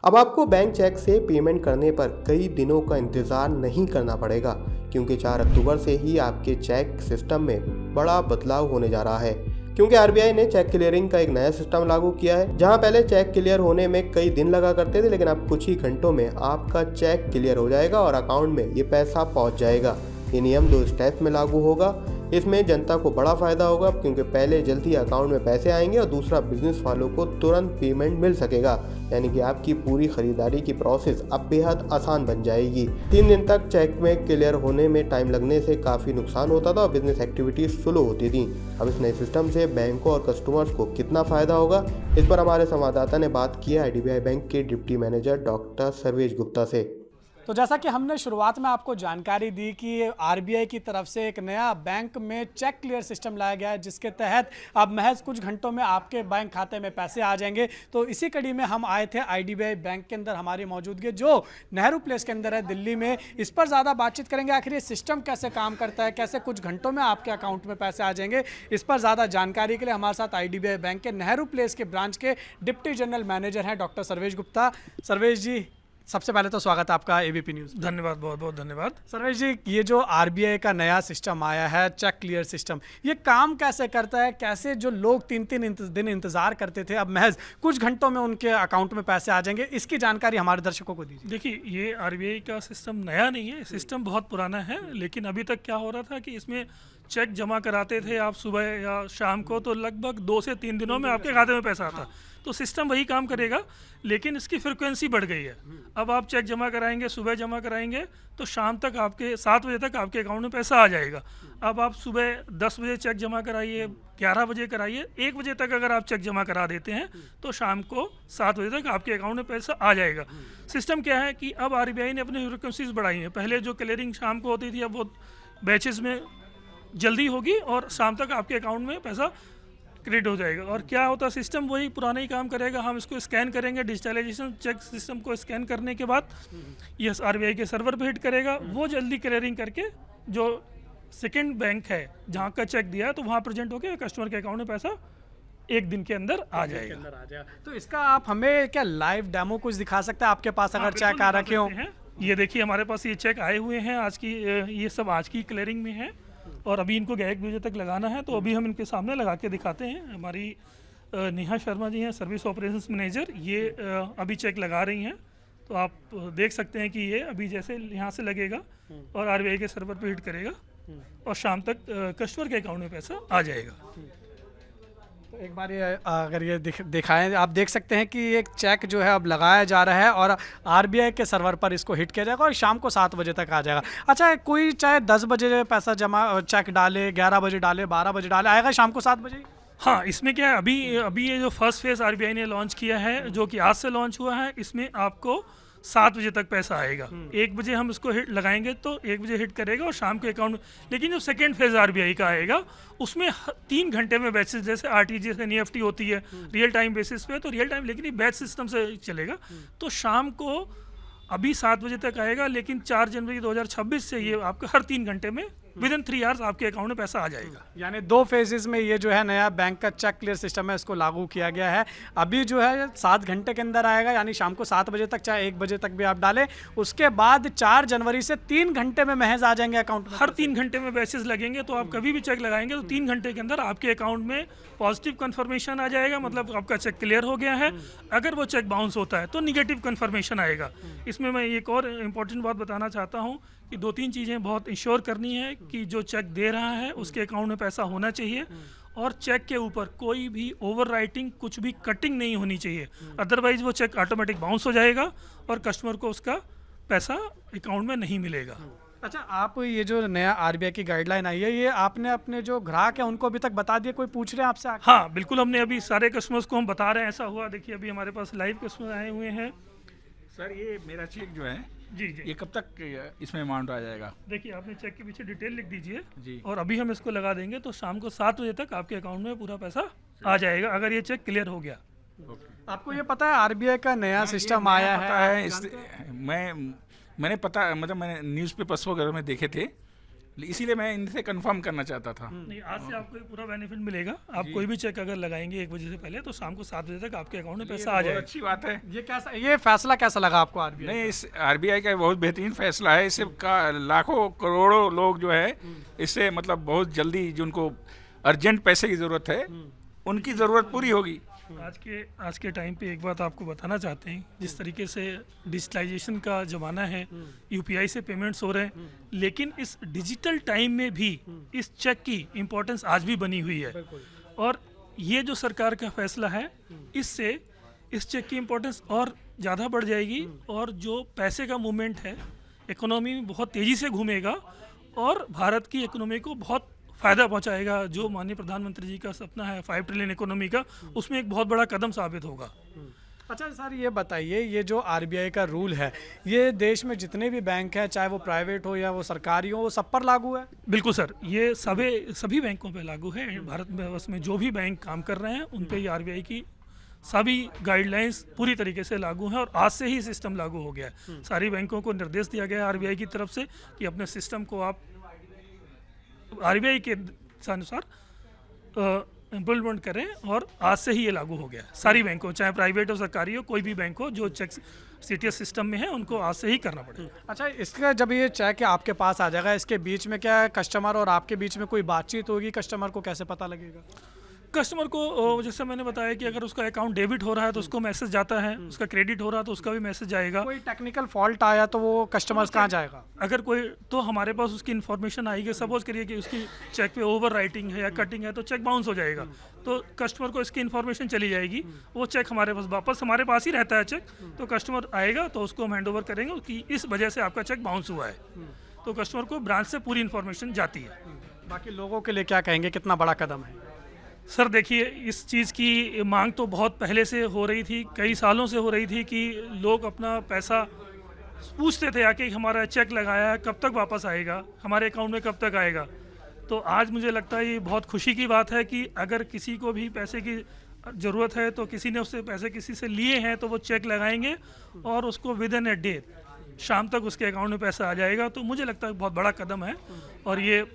अब आपको bank cheque से पेमेंट करने पर कई दिनों का इंतज़ार नहीं करना पड़ेगा, क्योंकि 4 अक्टूबर से ही आपके चेक सिस्टम में बड़ा बदलाव होने जा रहा है। क्योंकि आरबीआई ने चेक क्लियरिंग का एक नया सिस्टम लागू किया है, जहां पहले चेक क्लियर होने में कई दिन लगा करते थे, लेकिन अब कुछ ही घंटों में आपका चेक क्लियर हो जाएगा और अकाउंट में ये पैसा पहुंच जाएगा। ये नियम 2 स्टेप में लागू होगा। इसमें जनता को बड़ा फायदा होगा, क्योंकि पहले जल्दी अकाउंट में पैसे आएंगे और दूसरा बिजनेस वालों को तुरंत पेमेंट मिल सकेगा। यानी कि आपकी पूरी खरीदारी की प्रोसेस अब बेहद आसान बन जाएगी। 3 दिन तक चेक में क्लियर होने में टाइम लगने से काफ़ी नुकसान होता था और बिजनेस एक्टिविटीज स्लो होती थी। अब इस नए सिस्टम से बैंकों और कस्टमर्स को कितना फ़ायदा होगा, इस पर हमारे संवाददाता ने बात किया आईडीबीआई बैंक के deputy manager doctor Sarvesh Gupta से। तो जैसा कि हमने शुरुआत में आपको जानकारी दी कि आरबीआई की तरफ से एक नया बैंक में चेक क्लियर सिस्टम लाया गया है, जिसके तहत अब महज कुछ घंटों में आपके बैंक खाते में पैसे आ जाएंगे। तो इसी कड़ी में हम आए थे आईडीबीआई बैंक के अंदर, हमारी मौजूदगी जो नेहरू प्लेस के अंदर है दिल्ली में। इस पर ज़्यादा बातचीत करेंगे, आखिर ये सिस्टम कैसे काम करता है, कैसे कुछ घंटों में आपके अकाउंट में पैसे आ जाएंगे। इस पर ज़्यादा जानकारी के लिए हमारे साथ आईडीबीआई बैंक के नेहरू प्लेस के ब्रांच के डिप्टी जनरल मैनेजर हैं डॉक्टर सर्वेश गुप्ता। सर्वेश जी, सबसे पहले तो स्वागत है आपका एबीपी न्यूज़। धन्यवाद, बहुत बहुत धन्यवाद। सर्वेश जी, ये जो आरबीआई का नया सिस्टम आया है चेक क्लियर सिस्टम, ये काम कैसे करता है? कैसे जो लोग 3-3 दिन इंतजार करते थे, अब महज कुछ घंटों में उनके अकाउंट में पैसे आ जाएंगे, इसकी जानकारी हमारे दर्शकों को दीजिए। देखिए, ये आरबीआई का सिस्टम नया नहीं है, सिस्टम बहुत पुराना है। लेकिन अभी तक क्या हो रहा था कि इसमें चेक जमा कराते थे आप सुबह या शाम को, तो लगभग 2 से 3 दिनों में आपके खाते में पैसा आता। तो सिस्टम वही काम करेगा, लेकिन इसकी फ्रिक्वेंसी बढ़ गई है। अब आप चेक जमा कराएंगे, सुबह जमा कराएंगे तो शाम तक आपके 7 बजे तक आपके अकाउंट में पैसा आ जाएगा। अब आप सुबह 10 बजे चेक जमा कराइए, 11 बजे कराइए, 1 बजे तक अगर आप चेक जमा करा देते हैं तो शाम को 7 बजे तक आपके अकाउंट में पैसा आ जाएगा। सिस्टम क्या है कि अब आरबीआई ने अपनी फ्रिक्वेंसीज बढ़ाई हैं। पहले जो क्लियरिंग शाम को होती थी, अब वो बैचेस में जल्दी होगी और शाम तक आपके अकाउंट में पैसा क्रेडिट हो जाएगा। और क्या होता है, सिस्टम वही पुराना ही काम करेगा। हम इसको स्कैन करेंगे, डिजिटलाइजेशन चेक सिस्टम को स्कैन करने के बाद ये आरबीआई के सर्वर पे हिट करेगा। वो जल्दी क्लियरिंग करके जो सेकंड बैंक है जहाँ का चेक दिया है, तो वहाँ प्रेजेंट होकर कस्टमर के अकाउंट में पैसा 1 दिन के अंदर आ जाएगा। तो इसका आप हमें क्या लाइव डेमो कुछ दिखा सकते हैं आपके पास, अगर चेक आ रखे हो? ये देखिए, हमारे पास ये चेक आए हुए हैं आज की, ये सब आज की क्लियरिंग में है और अभी इनको 1 बजे तक लगाना है। तो अभी हम इनके सामने लगा के दिखाते हैं। हमारी नेहा शर्मा जी हैं, सर्विस ऑपरेशंस मैनेजर, ये अभी चेक लगा रही हैं। तो आप देख सकते हैं कि ये अभी जैसे यहाँ से लगेगा और आरबीआई के सर्वर पे हिट करेगा और शाम तक कस्टमर के अकाउंट में पैसा आ जाएगा। तो एक बार ये अगर ये दिखाएं, आप देख सकते हैं कि एक चेक जो है अब लगाया जा रहा है और आरबीआई के सर्वर पर इसको हिट किया जाएगा और शाम को 7 बजे तक आ जाएगा। अच्छा, कोई चाहे 10 बजे पैसा जमा चेक डाले, 11 बजे डाले, 12 बजे डाले, आएगा शाम को 7 बजे? हाँ, इसमें क्या है, अभी ये जो फर्स्ट फेज आरबीआई ने लॉन्च किया है, जो कि आज से लॉन्च हुआ है, इसमें आपको 7 बजे तक पैसा आएगा। 1 बजे हम इसको हिट लगाएंगे तो 1 बजे हिट करेगा और शाम के अकाउंट में। लेकिन जो सेकेंड फेज आरबीआई का आएगा, उसमें 3 घंटे में बैचेस, जैसे आरटीजीएस एनईएफटी होती है रियल टाइम बेसिस पे, तो रियल टाइम, लेकिन ये बैच सिस्टम से चलेगा। तो शाम को अभी 7 बजे तक आएगा, लेकिन 4 जनवरी 2026 से ये आपका हर 3 घंटे में विदिन 3 आवर्स आपके अकाउंट में पैसा आ जाएगा। यानी 2 फेजेस में ये जो है नया बैंक का चेक क्लियर सिस्टम है, इसको लागू किया गया है। अभी जो है 7 घंटे के अंदर आएगा, यानी शाम को 7 बजे तक, चाहे 1 बजे तक भी आप डालें। उसके बाद 4 जनवरी से 3 घंटे में महज आ जाएंगे अकाउंट में। हर 3 घंटे में बैचेस लगेंगे, तो आप कभी भी चेक लगाएंगे तो 3 घंटे के अंदर आपके अकाउंट में पॉजिटिव कन्फर्मेशन आ जाएगा, मतलब आपका चेक क्लियर हो गया है। अगर वो चेक बाउंस होता है तो निगेटिव कन्फर्मेशन आएगा। इसमें मैं एक और इम्पॉर्टेंट बात बताना चाहता हूँ कि 2-3 चीज़ें बहुत इंश्योर करनी है कि जो चेक दे रहा है उसके अकाउंट में पैसा होना चाहिए और चेक के ऊपर कोई भी ओवर राइटिंग, कुछ भी कटिंग नहीं होनी चाहिए। अदरवाइज वो चेक ऑटोमेटिक बाउंस हो जाएगा और कस्टमर को उसका पैसा अकाउंट में नहीं मिलेगा। अच्छा, आप ये जो नया आरबीआई की गाइडलाइन आई है, ये आपने अपने जो ग्राहक है उनको अभी तक बता दिया? कोई पूछ रहे हैं आपसे? हाँ, बिल्कुल, हमने अभी सारे कस्टमर्स को हम बता रहे हैं। ऐसा हुआ, देखिए अभी हमारे पास लाइव कस्टमर आए हुए हैं। सर, ये मेरा चेक जो है, जी जी, ये कब तक इसमें अमाउंट आ जाएगा? देखिए, आपने चेक के पीछे डिटेल लिख दीजिए जी। और अभी हम इसको लगा देंगे तो शाम को 7 बजे तक आपके अकाउंट में पूरा पैसा आ जाएगा, अगर ये चेक क्लियर हो गया। आपको ये पता है आरबीआई का नया सिस्टम आया पता है? मैंने न्यूज़पेपर्स वगैरह में देखे थे, इसीलिए मैं इनसे कंफर्म करना चाहता था। नहीं, आज से आपको ये पूरा बेनिफिट मिलेगा। आप कोई भी चेक अगर लगाएंगे 1 बजे से पहले तो शाम को 7 बजे तक आपके अकाउंट में पैसा आ बहुत जाएगा। अच्छी बात है। ये फैसला कैसा लगा आपको आरबीआई? नहीं, इस आरबीआई का बहुत बेहतरीन फैसला है। इससे लाखों करोड़ों लोग जो है इससे मतलब बहुत जल्दी जिनको अर्जेंट पैसे की ज़रूरत है उनकी ज़रूरत पूरी होगी। आज के टाइम पे एक बात आपको बताना चाहते हैं, जिस तरीके से डिजिटलाइजेशन का ज़माना है, यूपीआई से पेमेंट्स हो रहे हैं, लेकिन इस डिजिटल टाइम में भी इस चेक की इम्पोर्टेंस आज भी बनी हुई है। और ये जो सरकार का फैसला है, इससे इस चेक की इम्पोर्टेंस और ज़्यादा बढ़ जाएगी और जो पैसे का मूवमेंट है इकोनॉमी में बहुत तेज़ी से घूमेगा और भारत की इकोनॉमी को बहुत फ़ायदा पहुंचाएगा। जो माननीय प्रधानमंत्री जी का सपना है 5 ट्रिलियन इकोनॉमी का, उसमें एक बहुत बड़ा कदम साबित होगा। अच्छा सर, ये बताइए, ये जो आरबीआई का रूल है, ये देश में जितने भी बैंक हैं, चाहे वो प्राइवेट हो या वो सरकारी हो, वो सब पर लागू है? बिल्कुल सर, ये सभी बैंकों पे लागू है। भारत में बस में जो भी बैंक काम कर रहे हैं उन पे ये आरबीआई की सभी गाइडलाइंस पूरी तरीके से लागू हैं और आज से ही सिस्टम लागू हो गया है। सारी बैंकों को निर्देश दिया गया है आरबीआई की तरफ से कि अपने सिस्टम को आप आरबीआई के अनुसार इम्प्लीमेंट करें और आज से ही ये लागू हो गया है। सारी बैंकों, चाहे प्राइवेट हो सरकारी हो, कोई भी बैंक हो जो चेक सीटीएस सिस्टम में है, उनको आज से ही करना पड़ेगा। अच्छा, इसका जब ये चेक आपके पास आ जाएगा, इसके बीच में क्या कस्टमर और आपके बीच में कोई बातचीत होगी? कस्टमर को कैसे पता लगेगा? कस्टमर को जैसे मैंने बताया कि अगर उसका अकाउंट डेबिट हो रहा है तो उसको मैसेज जाता है, उसका क्रेडिट हो रहा है तो उसका भी मैसेज आएगा। कोई टेक्निकल फॉल्ट आया तो वो कस्टमर्स कहाँ जाएगा? अगर कोई, तो हमारे पास उसकी इन्फॉर्मेशन आएगी। सपोज करिए कि उसकी चेक पे ओवर राइटिंग है या कटिंग है तो चेक बाउंस हो जाएगा, तो कस्टमर को इसकी इन्फॉर्मेशन चली जाएगी। वो चेक वापस हमारे पास ही रहता है चेक, तो कस्टमर आएगा तो उसको हम हैंड ओवर करेंगे कि इस वजह से आपका चेक बाउंस हुआ है, तो कस्टमर को ब्रांच से पूरी इन्फॉर्मेशन जाती है। बाकी लोगों के लिए क्या कहेंगे, कितना बड़ा कदम है? सर देखिए, इस चीज़ की मांग तो बहुत पहले से हो रही थी, कई सालों से हो रही थी कि लोग अपना पैसा पूछते थे आके, हमारा चेक लगाया है कब तक वापस आएगा, हमारे अकाउंट में कब तक आएगा। तो आज मुझे लगता है ये बहुत खुशी की बात है कि अगर किसी को भी पैसे की ज़रूरत है तो किसी ने उससे पैसे किसी से लिए हैं तो वो चेक लगाएंगे और उसको विद इन ए डे शाम तक उसके अकाउंट में पैसा आ जाएगा। तो मुझे लगता है बहुत बड़ा कदम है और ये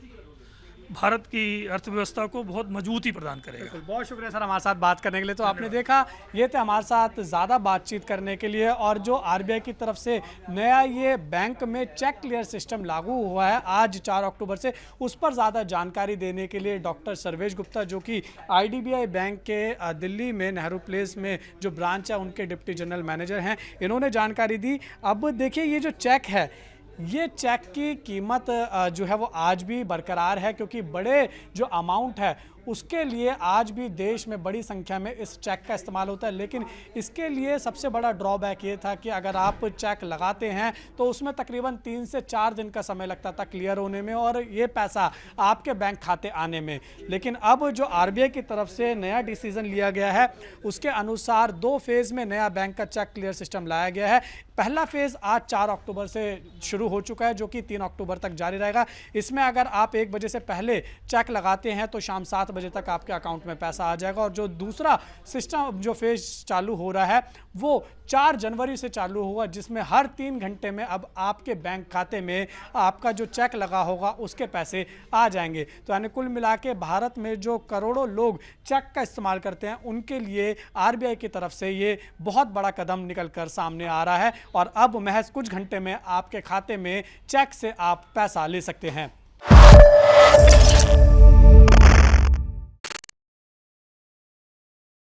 भारत की अर्थव्यवस्था को बहुत मजबूती प्रदान करेगा। बहुत शुक्रिया सर हमारे साथ बात करने के लिए। तो आपने देखा, ये थे हमारे साथ ज़्यादा बातचीत करने के लिए। और जो आरबीआई की तरफ से नया ये बैंक में चेक क्लियर सिस्टम लागू हुआ है आज 4 अक्टूबर से, उस पर ज़्यादा जानकारी देने के लिए डॉक्टर सर्वेश गुप्ता, जो कि आईडीबीआई बैंक के दिल्ली में नेहरू प्लेस में जो ब्रांच है उनके डिप्टी जनरल मैनेजर हैं, इन्होंने जानकारी दी। अब देखिए, ये जो चेक है, ये चेक की कीमत जो है वो आज भी बरकरार है, क्योंकि बड़े जो अमाउंट है उसके लिए आज भी देश में बड़ी संख्या में इस चेक का इस्तेमाल होता है। लेकिन इसके लिए सबसे बड़ा ड्रॉबैक ये था कि अगर आप चेक लगाते हैं तो उसमें तकरीबन 3 से 4 दिन का समय लगता था क्लियर होने में और ये पैसा आपके बैंक खाते आने में। लेकिन अब जो आरबीआई की तरफ से नया डिसीजन लिया गया है, उसके अनुसार 2 फेज़ में नया बैंक का चेक क्लियर सिस्टम लाया गया है। पहला फेज़ आज 4 अक्टूबर से शुरू हो चुका है, जो कि 3 अक्टूबर तक जारी रहेगा। इसमें अगर आप 1 बजे से पहले चेक लगाते हैं तो शाम 7 बजे तक आपके अकाउंट में पैसा आ जाएगा। और जो दूसरा सिस्टम, जो फेज चालू हो रहा है, वो 4 जनवरी से चालू होगा, जिसमें हर 3 घंटे में अब आपके बैंक खाते में आपका जो चेक लगा होगा उसके पैसे आ जाएंगे। तो यानी कुल मिला के भारत में जो करोड़ों लोग चेक का इस्तेमाल करते हैं, उनके लिए आरबीआई की तरफ से ये बहुत बड़ा कदम निकल कर सामने आ रहा है और अब महज कुछ घंटे में आपके खाते में चेक से आप पैसा ले सकते हैं।